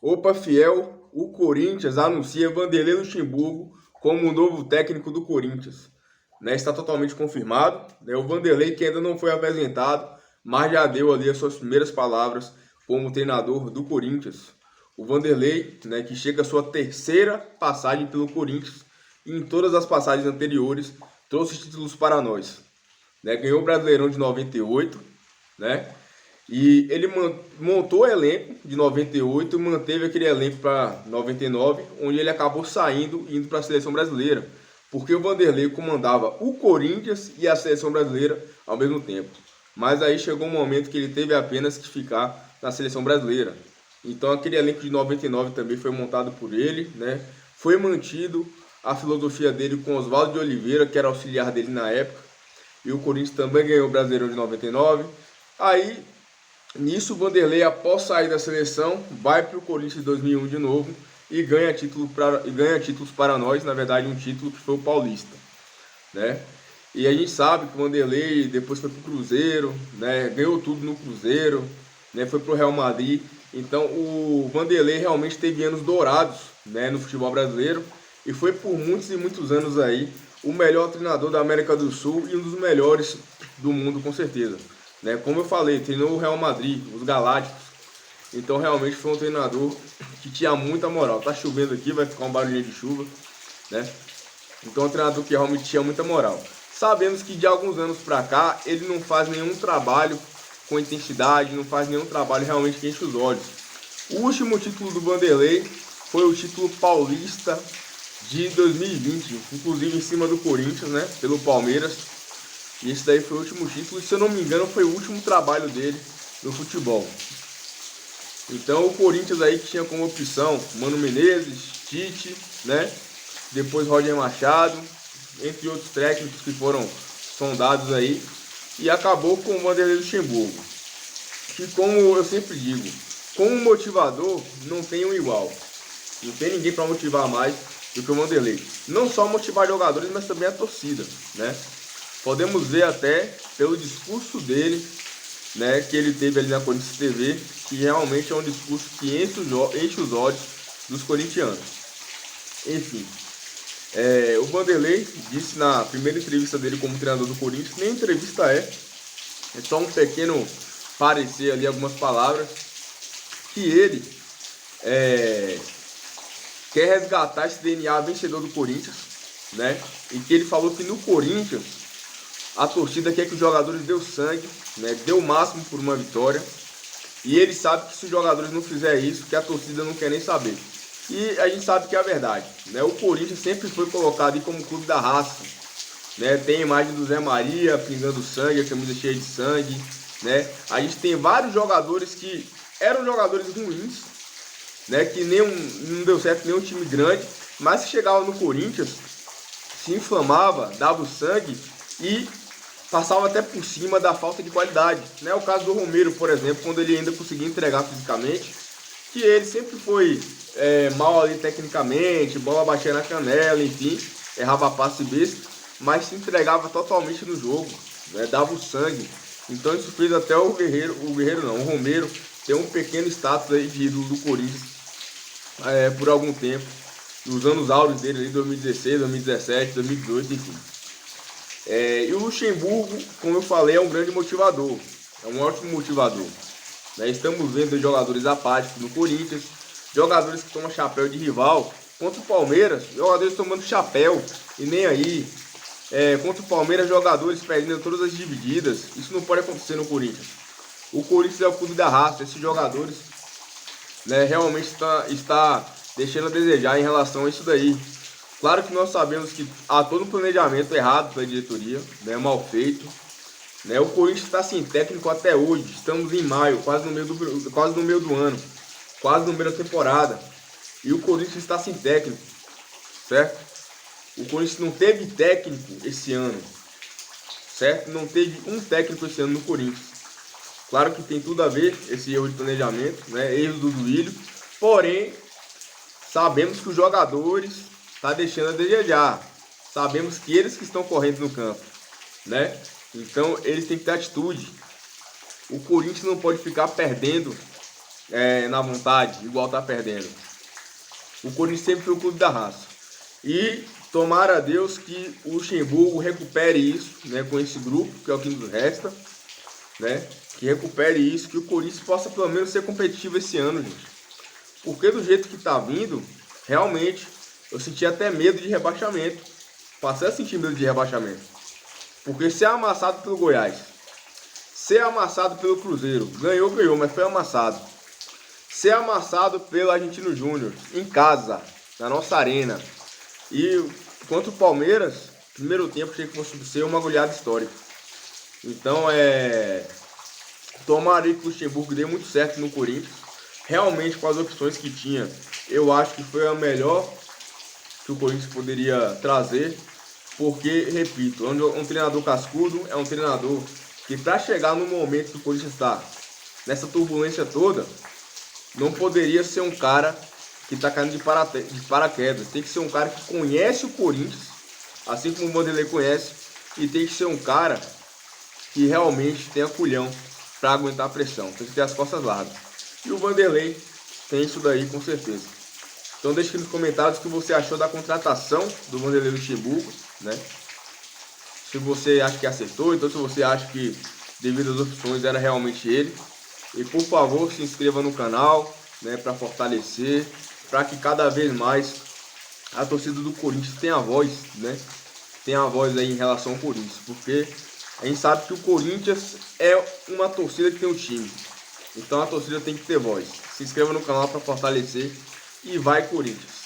Opa, fiel, o Corinthians anuncia Vanderlei Luxemburgo como o novo técnico do Corinthians. Né, está totalmente confirmado. Né, o Vanderlei, que ainda não foi apresentado, mas já deu ali as suas primeiras palavras como treinador do Corinthians. O Vanderlei, né, que chega à sua terceira passagem pelo Corinthians, e em todas as passagens anteriores trouxe títulos para nós. Né, ganhou o Brasileirão de 98, né? E ele montou o elenco de 98 e manteve aquele elenco para 99, onde ele acabou saindo e indo para a seleção brasileira, porque o Vanderlei comandava o Corinthians e a seleção brasileira ao mesmo tempo. Mas aí chegou um momento que ele teve apenas que ficar na seleção brasileira. Então aquele elenco de 99 também foi montado por ele, né? Foi mantido a filosofia dele com Oswaldo de Oliveira, que era auxiliar dele na época, e o Corinthians também ganhou o Brasileirão de 99. Aí nisso, o Vanderlei, após sair da seleção, vai para o Corinthians em 2001 de novo e ganha títulos para nós, na verdade um título que foi o Paulista, né? E a gente sabe que o Vanderlei depois foi para o Cruzeiro, né? Ganhou tudo no Cruzeiro, né? Foi para o Real Madrid. Então o Vanderlei realmente teve anos dourados, né, no futebol brasileiro e foi por muitos e muitos anos aí o melhor treinador da América do Sul e um dos melhores do mundo, com certeza. Né? Como eu falei, treinou o Real Madrid, os Galácticos. Então realmente foi um treinador que tinha muita moral. Tá chovendo aqui, vai ficar um barulhinho de chuva, né? Então é um treinador que realmente tinha muita moral. Sabemos que de alguns anos para cá ele não faz nenhum trabalho com intensidade, não faz nenhum trabalho realmente que enche os olhos. O último título do Vanderlei foi o título paulista de 2020, inclusive em cima do Corinthians, né? Pelo Palmeiras. E esse daí foi o último título, e se eu não me engano foi o último trabalho dele no futebol. Então o Corinthians aí que tinha como opção Mano Menezes, Tite, né? Depois Roger Machado, entre outros técnicos que foram sondados aí, e acabou com o Vanderlei Luxemburgo. Que, como eu sempre digo, como motivador não tem um igual. Não tem ninguém para motivar mais do que o Vanderlei. Não só motivar jogadores, mas também a torcida, né? Podemos ver até pelo discurso dele, né, que ele teve ali na Corinthians TV, que realmente é um discurso que enche os olhos dos corintianos. Enfim, o Vanderlei disse na primeira entrevista dele como treinador do Corinthians, nem entrevista é só um pequeno parecer ali, algumas palavras, que ele quer resgatar esse DNA vencedor do Corinthians, né? E que ele falou que no Corinthians a torcida quer que os jogadores dêem sangue, né? Dê o máximo por uma vitória. E ele sabe que se os jogadores não fizerem isso, que a torcida não quer nem saber. E a gente sabe que é a verdade, né? O Corinthians sempre foi colocado aí como clube da raça, né? Tem a imagem do Zé Maria pingando sangue, a camisa cheia de sangue, né? A gente tem vários jogadores que eram jogadores ruins, né? Que não deu certo nenhum time grande, mas que chegava no Corinthians, se inflamava, dava o sangue e passava até por cima da falta de qualidade, né? O caso do Romero, por exemplo, quando ele ainda conseguia entregar fisicamente, que ele sempre foi mal ali tecnicamente, bola batia na canela, enfim, errava passe besta, mas se entregava totalmente no jogo, né? Dava o sangue. Então isso fez até o Romero ter um pequeno status aí de ídolo do Corinthians por algum tempo, nos anos áureos dele ali, 2016, 2017, 2018, enfim. E o Luxemburgo, como eu falei, é um grande motivador, é um ótimo motivador. Né? Estamos vendo jogadores apáticos no Corinthians, jogadores que tomam chapéu de rival. Contra o Palmeiras, jogadores tomando chapéu e nem aí. Contra o Palmeiras, jogadores perdendo todas as divididas. Isso não pode acontecer no Corinthians. O Corinthians é o clube da raça. Esses jogadores, né, realmente está deixando a desejar em relação a isso daí. Claro que nós sabemos que há todo um planejamento errado da diretoria, né, mal feito. Né, o Corinthians está sem técnico até hoje. Estamos em maio, quase no meio do ano, quase no meio da temporada. E o Corinthians está sem técnico, certo? O Corinthians não teve técnico esse ano, certo? Não teve um técnico esse ano no Corinthians. Claro que tem tudo a ver esse erro de planejamento, né? Erro do Duílio. Porém, sabemos que os jogadores estão deixando a desejar. Sabemos que eles que estão correndo no campo, né? Então eles têm que ter atitude. O Corinthians não pode ficar perdendo na vontade, igual tá perdendo. O Corinthians sempre foi o clube da raça. E tomara a Deus que o Luxemburgo recupere isso, né, com esse grupo, que é o que nos resta, né? Que recupere isso, que o Corinthians possa pelo menos ser competitivo esse ano, gente. Porque do jeito que tá vindo, realmente, eu senti até medo de rebaixamento. Passei a sentir medo de rebaixamento. Porque ser amassado pelo Goiás, ser amassado pelo Cruzeiro, ganhou, mas foi amassado. Ser amassado pelo Argentino Júnior, em casa, na nossa arena. E contra o Palmeiras, primeiro tempo achei que fosse ser uma goleada histórica. Então tomara que o Luxemburgo dê muito certo no Corinthians. Realmente, com as opções que tinha, eu acho que foi a melhor que o Corinthians poderia trazer. Porque, repito, um treinador cascudo é um treinador que, para chegar no momento que o Corinthians está, nessa turbulência toda, não poderia ser um cara que está caindo de paraquedas. Tem que ser um cara que conhece o Corinthians, assim como o Vanderlei conhece, e tem que ser um cara que realmente tenha culhão para aguentar a pressão, tem que ter as costas largas. E o Vanderlei tem isso daí com certeza. Então deixe aqui nos comentários o que você achou da contratação do Vanderlei Luxemburgo, né? Se você acha que acertou, então se você acha que devido às opções era realmente ele. E por favor, se inscreva no canal, né, para fortalecer, para que cada vez mais a torcida do Corinthians tenha voz, né? Tenha voz aí em relação ao Corinthians, porque a gente sabe que o Corinthians é uma torcida que tem um time. Então a torcida tem que ter voz. Se inscreva no canal para fortalecer e vai Corinthians!